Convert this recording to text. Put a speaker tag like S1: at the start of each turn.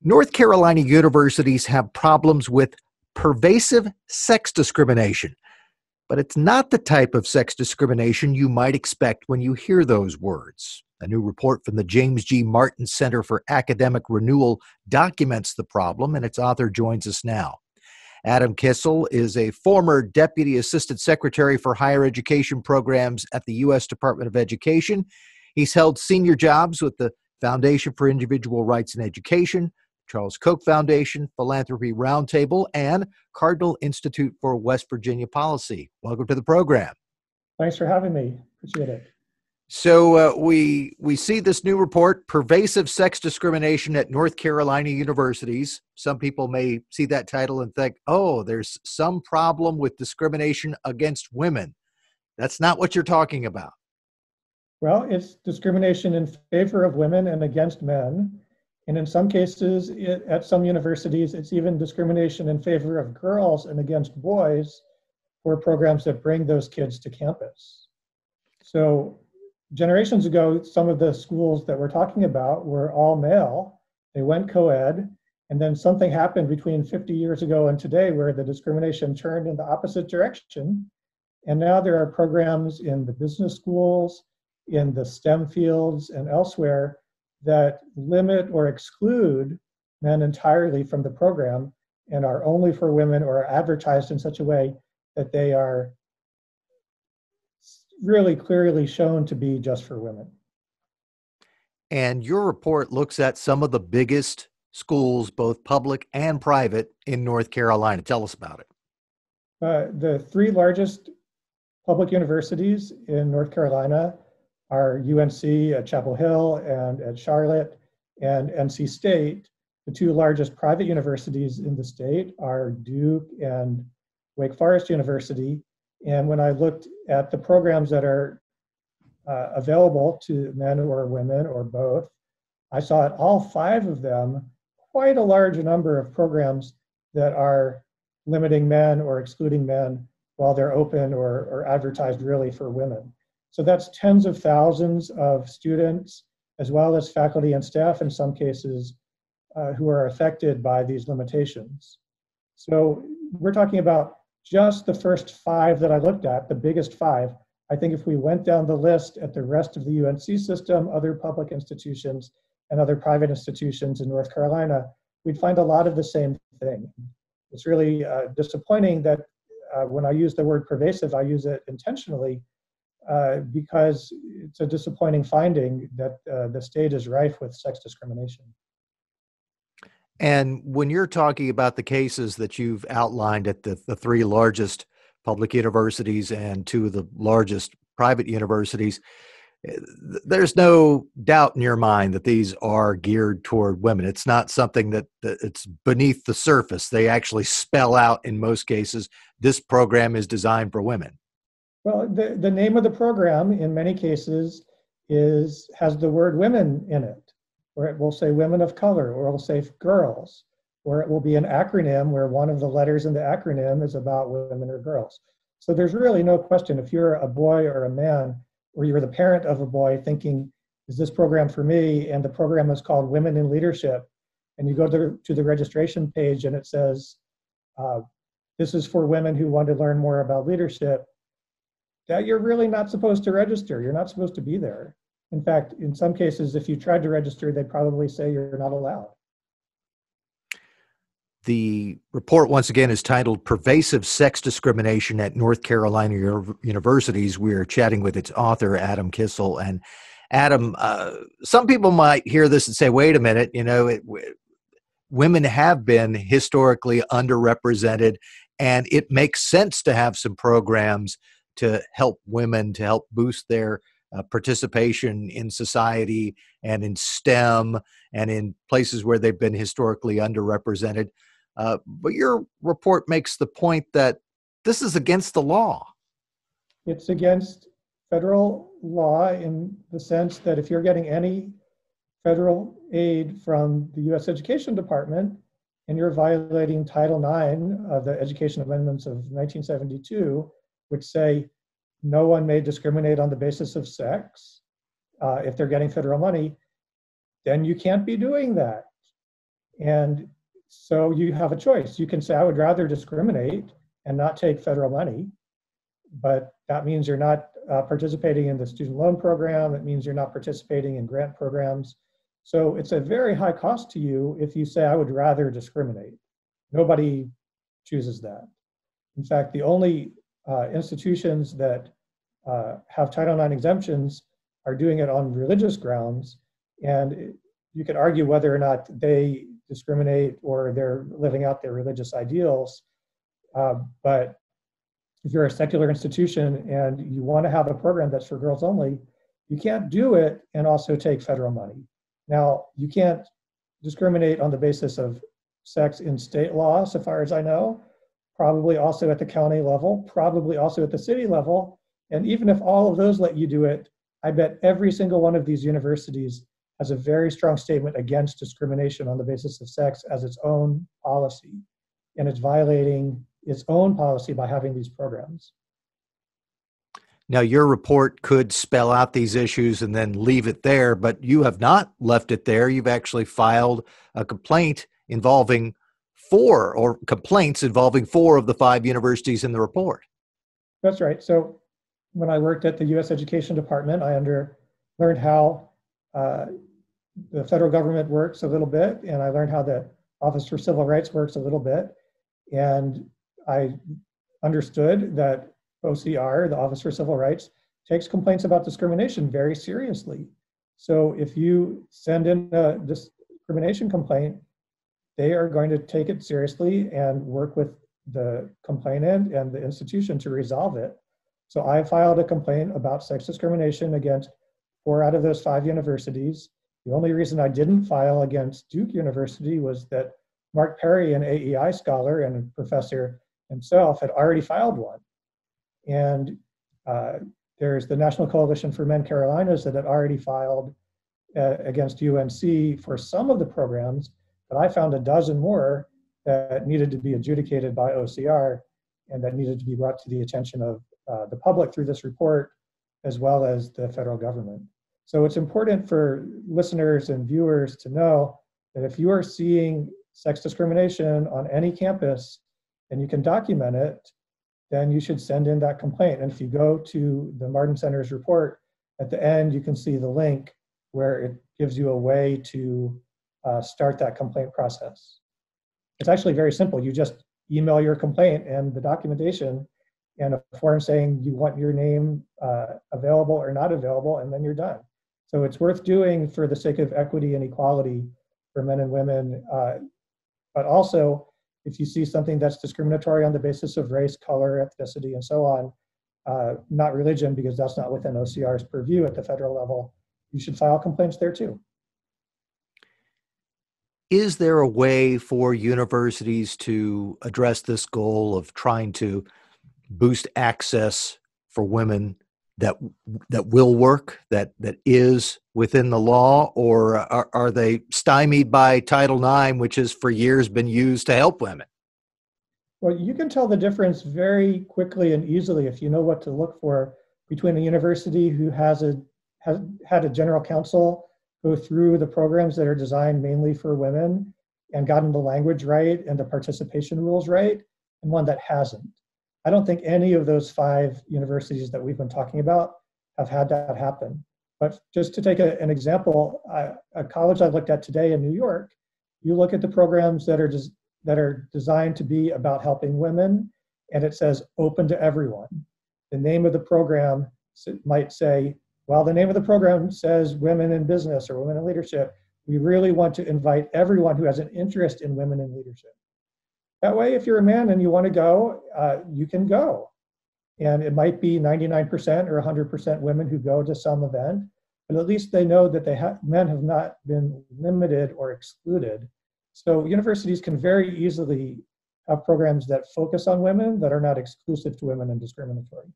S1: North Carolina universities have problems with pervasive sex discrimination, but it's not the type of sex discrimination you might expect when you hear those words. A new report from the James G. Martin Center for Academic Renewal documents the problem, and its author joins us now. Adam Kissel is a former Deputy Assistant Secretary for Higher Education Programs at the U.S. Department of Education. He's held senior jobs with the Foundation for Individual Rights in Education, Charles Koch Foundation, Philanthropy Roundtable, and Cardinal Institute for West Virginia Policy. Welcome to the program.
S2: Thanks for having me. Appreciate it.
S1: So we see this new report, Pervasive Sex Discrimination at North Carolina Universities. Some people may see that title and think, oh, there's some problem with discrimination against women. That's not what you're talking about.
S2: Well, it's discrimination in favor of women and against men. And in some cases, at some universities, it's even discrimination in favor of girls and against boys for programs that bring those kids to campus. So generations ago, some of the schools that we're talking about were all male. They went co-ed, and then something happened between 50 years ago and today where the discrimination turned in the opposite direction. And now there are programs in the business schools, in the STEM fields, and elsewhere that limit or exclude men entirely from the program and are only for women or are advertised in such a way that they are really clearly shown to be just for women.
S1: And your report looks at some of the biggest schools, both public and private, in North Carolina. Tell us about it.
S2: The three largest public universities in North Carolina are UNC at Chapel Hill and at Charlotte, and NC State. The two largest private universities in the state are Duke and Wake Forest University. And when I looked at the programs that are available to men or women or both, I saw at all five of them quite a large number of programs that are limiting men or excluding men while they're open or advertised really for women. So that's tens of thousands of students, as well as faculty and staff in some cases, who are affected by these limitations. So we're talking about just the first five that I looked at, the biggest five. I think if we went down the list at the rest of the UNC system, other public institutions, and other private institutions in North Carolina, we'd find a lot of the same thing. It's really disappointing that when I use the word pervasive, I use it intentionally, because it's a disappointing finding that the state is rife with sex discrimination.
S1: And when you're talking about the cases that you've outlined at the three largest public universities and two of the largest private universities, there's no doubt in your mind that these are geared toward women. It's not something that it's beneath the surface. They actually spell out in most cases, this program is designed for women.
S2: Well, the name of the program in many cases has the word women in it, or it will say women of color, or it will say girls, or it will be an acronym where one of the letters in the acronym is about women or girls. So there's really no question if you're a boy or a man, or you're the parent of a boy thinking, is this program for me? And the program is called Women in Leadership. And you go to the registration page and it says, this is for women who want to learn more about leadership. That you're really not supposed to register. You're not supposed to be there. In fact, in some cases, if you tried to register, they'd probably say you're not allowed.
S1: The report, once again, is titled Pervasive Sex Discrimination at North Carolina Universities. We're chatting with its author, Adam Kissel. And Adam, some people might hear this and say, wait a minute, women have been historically underrepresented, and it makes sense to have some programs to help women, to help boost their participation in society and in STEM and in places where they've been historically underrepresented. But your report makes the point that this is against the law.
S2: It's against federal law in the sense that if you're getting any federal aid from the U.S. Education Department and you're violating Title IX of the Education Amendments of 1972, which say no one may discriminate on the basis of sex if they're getting federal money, then you can't be doing that. And so you have a choice. You can say, I would rather discriminate and not take federal money, but that means you're not participating in the student loan program. It means you're not participating in grant programs. So it's a very high cost to you if you say, I would rather discriminate. Nobody chooses that. In fact, the only institutions that have Title IX exemptions are doing it on religious grounds. And you could argue whether or not they discriminate or they're living out their religious ideals. But if you're a secular institution and you want to have a program that's for girls only, you can't do it and also take federal money. Now, you can't discriminate on the basis of sex in state law, so far as I know, probably also at the county level, probably also at the city level. And even if all of those let you do it, I bet every single one of these universities has a very strong statement against discrimination on the basis of sex as its own policy. And it's violating its own policy by having these programs.
S1: Now, your report could spell out these issues and then leave it there, but you have not left it there. You've actually filed a complaint involving complaints involving 4 of the 5 universities in the report.
S2: That's right. So when I worked at the U.S. Education Department, I learned how the federal government works a little bit, and I learned how the Office for Civil Rights works a little bit. And I understood that OCR, the Office for Civil Rights, takes complaints about discrimination very seriously. So if you send in a discrimination complaint, they are going to take it seriously and work with the complainant and the institution to resolve it. So I filed a complaint about sex discrimination against 4 out of those 5 universities. The only reason I didn't file against Duke University was that Mark Perry, an AEI scholar and a professor himself, had already filed one. And there's the National Coalition for Men Carolinas that had already filed against UNC for some of the programs, but I found a dozen more that needed to be adjudicated by OCR and that needed to be brought to the attention of the public through this report, as well as the federal government. So it's important for listeners and viewers to know that if you are seeing sex discrimination on any campus and you can document it, then you should send in that complaint. And if you go to the Martin Center's report, at the end, you can see the link where it gives you a way to start that complaint process. It's actually very simple. You just email your complaint and the documentation and a form saying you want your name available or not available, and then you're done. So it's worth doing for the sake of equity and equality for men and women. But also, if you see something that's discriminatory on the basis of race, color, ethnicity, and so on, not religion, because that's not within OCR's purview at the federal level, you should file complaints there too.
S1: Is there a way for universities to address this goal of trying to boost access for women that will work, that is within the law, or are they stymied by Title IX, which has for years been used to help women?
S2: Well, you can tell the difference very quickly and easily if you know what to look for between a university who has had a general counsel go through the programs that are designed mainly for women and gotten the language right and the participation rules right, and one that hasn't. I don't think any of those 5 universities that we've been talking about have had that happen. But just to take an example, a college I looked at today in New York, you look at the programs that are designed to be about helping women, and it says open to everyone. The name of the program might say, well, the name of the program says women in business or women in leadership. We really want to invite everyone who has an interest in women in leadership. That way, if you're a man and you want to go, you can go. And it might be 99% or 100% women who go to some event, but at least they know that men have not been limited or excluded. So universities can very easily have programs that focus on women that are not exclusive to women and discriminatory.